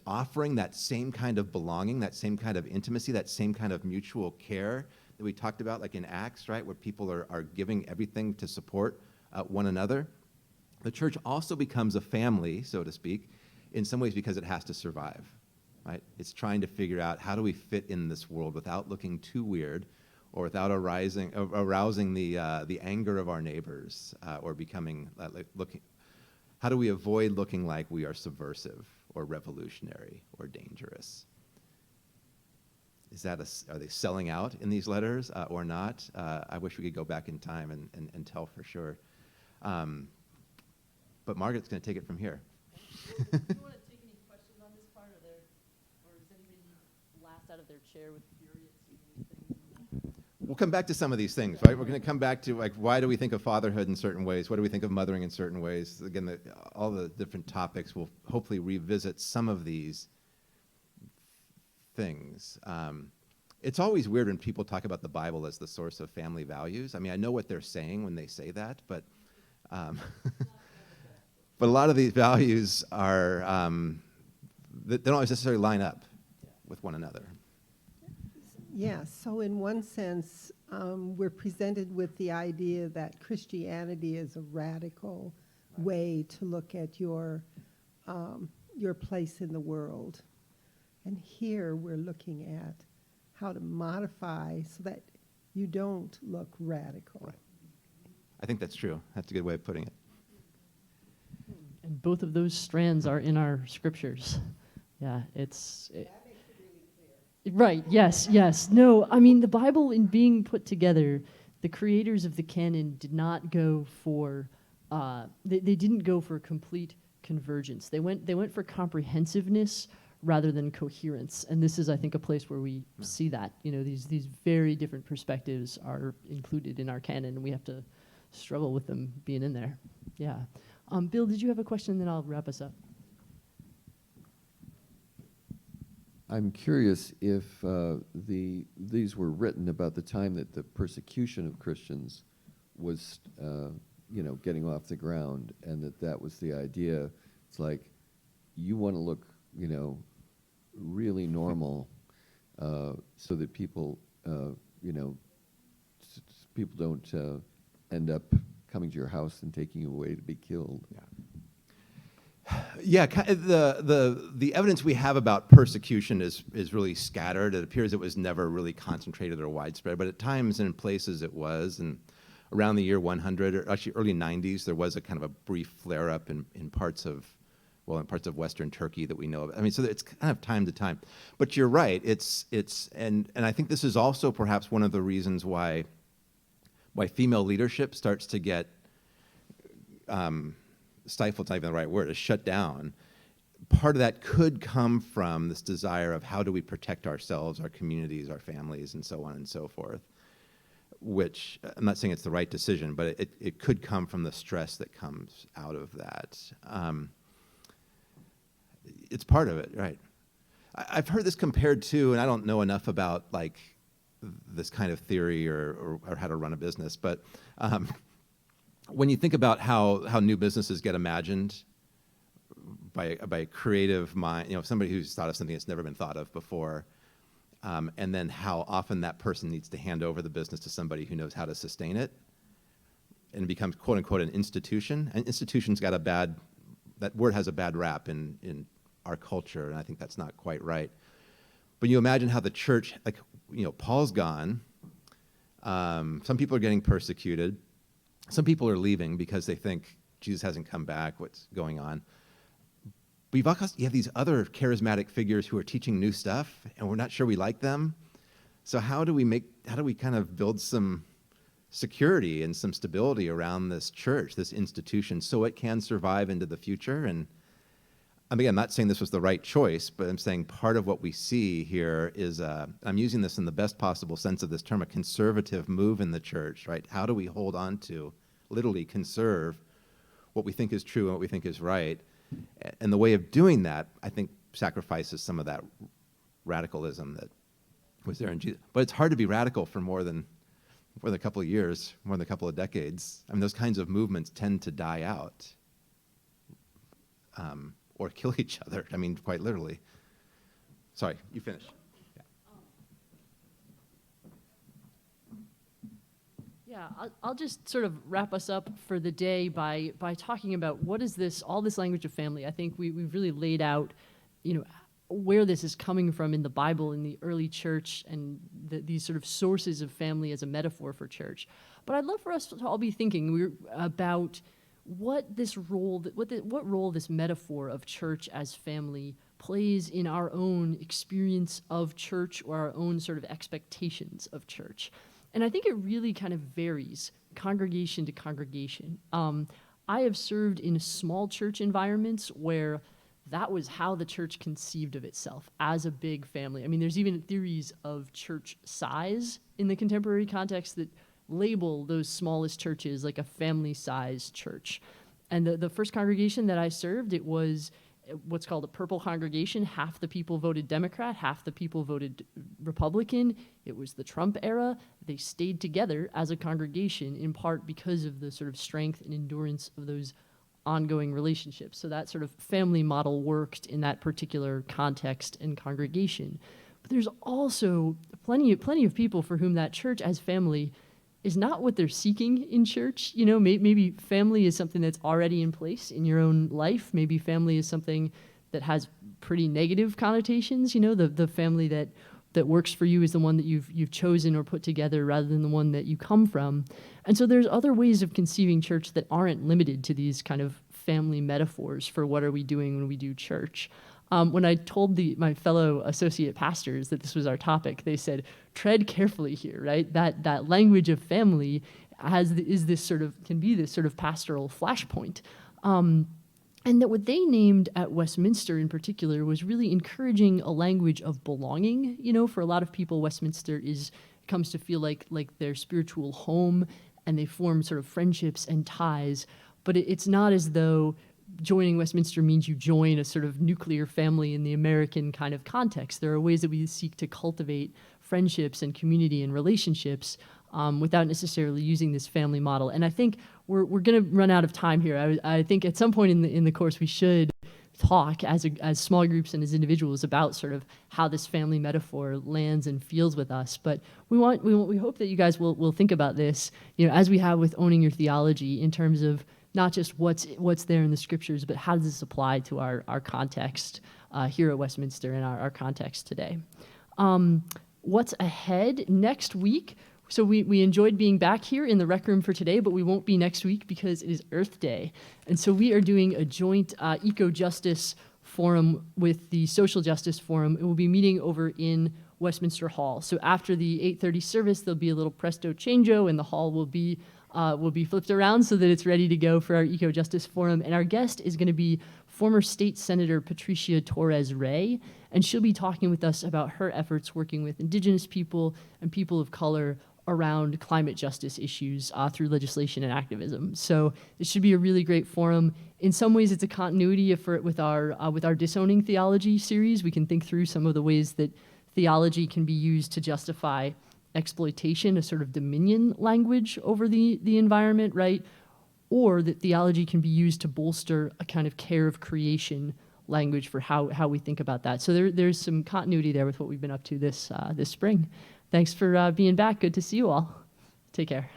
offering that same kind of belonging, that same kind of intimacy, that same kind of mutual care that we talked about, like in Acts, right, where people are giving everything to support one another. The church also becomes a family, so to speak, in some ways because it has to survive, right? It's trying to figure out how do we fit in this world without looking too weird or without arousing the anger of our neighbors or becoming looking. How do we avoid looking like we are subversive or revolutionary or dangerous? Is that are they selling out in these letters or not? I wish we could go back in time and tell for sure. But Margaret's going to take it from here. Do you want to take any questions on this part, or is anybody last out of their chair with fury at seeing these things? We'll come back to some of these things, right? We're going to come back to, like, why do we think of fatherhood in certain ways? What do we think of mothering in certain ways? Again, all the different topics will hopefully revisit some of these things. It's always weird when people talk about the Bible as the source of family values. I mean, I know what they're saying when they say that, but but a lot of these values are, they don't always necessarily line up with one another. Yeah, so in one sense, we're presented with the idea that Christianity is a radical way to look at your place in the world. And here we're looking at how to modify so that you don't look radical. Right. I think that's true. That's a good way of putting it. And both of those strands are in our scriptures. Yeah, that makes it really clear. Right, yes. No, I mean, the Bible, in being put together, the creators of the canon did not go for, they didn't go for complete convergence. They went for comprehensiveness rather than coherence. And this is, I think, a place where we see that. These very different perspectives are included in our canon, and we have to struggle with them being in there. Yeah. Bill, did you have a question? Then I'll wrap us up. I'm curious if these were written about the time that the persecution of Christians was, getting off the ground, and that was the idea. It's like, you want to look, really normal, so that people, people don't end up coming to your house and taking you away to be killed. Yeah, the evidence we have about persecution is really scattered. It appears it was never really concentrated or widespread, but at times and in places it was. And around the year 100, or actually early 90s, there was a kind of a brief flare-up in parts of Western Turkey that we know of. I mean, so it's kind of time to time. But you're right. And I think this is also perhaps one of the reasons why female leadership starts to get stifled's not even the right word, is shut down. Part of that could come from this desire of how do we protect ourselves, our communities, our families, and so on and so forth, which I'm not saying it's the right decision, but it could come from the stress that comes out of that. It's part of it, right? I've heard this compared to, and I don't know enough about like this kind of theory or how to run a business, but when you think about how new businesses get imagined by a creative mind, somebody who's thought of something that's never been thought of before, and then how often that person needs to hand over the business to somebody who knows how to sustain it, and it becomes quote unquote an institution. An institution's got that word has a bad rap in our culture, and I think that's not quite right. But you imagine how the church, Paul's gone. Some people are getting persecuted. Some people are leaving because they think Jesus hasn't come back, what's going on. But you have these other charismatic figures who are teaching new stuff, and we're not sure we like them. So how do we kind of build some security and some stability around this church, this institution, so it can survive into the future? And again, I'm not saying this was the right choice, but I'm saying part of what we see here is, I'm using this in the best possible sense of this term, a conservative move in the church, right? How do we hold on to, literally conserve, what we think is true and what we think is right? And the way of doing that, I think, sacrifices some of that radicalism that was there in Jesus. But it's hard to be radical for more than a couple of years, more than a couple of decades. I mean, those kinds of movements tend to die out. Or kill each other, I mean, quite literally. Sorry, you finish. Yeah, I'll just sort of wrap us up for the day by talking about what is all this language of family. I think we've really laid out, where this is coming from in the Bible, in the early church, and these sort of sources of family as a metaphor for church. But I'd love for us to all be thinking about what role this metaphor of church as family plays in our own experience of church, or our own sort of expectations of church. And I think it really kind of varies congregation to congregation. I have served in small church environments where that was how the church conceived of itself, as a big family. I mean, there's even theories of church size in the contemporary context that label those smallest churches like a family-sized church. And the first congregation that I served, it was what's called a purple congregation. Half the people voted Democrat, half the people voted Republican. It was the Trump era. They stayed together as a congregation, in part because of the sort of strength and endurance of those ongoing relationships. So that sort of family model worked in that particular context and congregation. But there's also plenty of people for whom that church as family is not what they're seeking in church. Maybe family is something that's already in place in your own life. Maybe family is something that has pretty negative connotations. The family that works for you is the one that you've chosen or put together, rather than the one that you come from. And so there's other ways of conceiving church that aren't limited to these kind of family metaphors for what are we doing when we do church. When I told my fellow associate pastors that this was our topic, they said, tread carefully here, right? That language of family can be this sort of pastoral flashpoint. And And that what they named at Westminster in particular was really encouraging a language of belonging. You know, for a lot of people, Westminster comes to feel like their spiritual home, and they form sort of friendships and ties. But it's not as though joining Westminster means you join a sort of nuclear family in the American kind of context. There are ways that we seek to cultivate friendships and community and relationships without necessarily using this family model. And I think we're going to run out of time here. I think at some point in the course we should talk as small groups and as individuals about sort of how this family metaphor lands and feels with us. But we hope that you guys will think about this, you know, as we have with Owning Your Theology, in terms of not just what's there in the scriptures, but how does this apply to our context here at Westminster and our context today. What's ahead next week? So we enjoyed being back here in the rec room for today, but we won't be next week because it is Earth Day. And so we are doing a joint eco-justice forum with the Social Justice Forum. It will be meeting over in Westminster Hall. So after the 8:30 service, there'll be a little presto changeo, and the hall will be flipped around so that it's ready to go for our eco-justice forum. And our guest is going to be former State Senator Patricia Torres Ray, and she'll be talking with us about her efforts working with Indigenous people and people of color around climate justice issues through legislation and activism. So it should be a really great forum. In some ways, it's a continuity with our Disowning Theology series. We can think through some of the ways that theology can be used to justify exploitation, a sort of dominion language over the environment, right? Or that theology can be used to bolster a kind of care of creation language for how we think about that. So there's some continuity there with what we've been up to this spring. Thanks for being back. Good to see you all. Take care.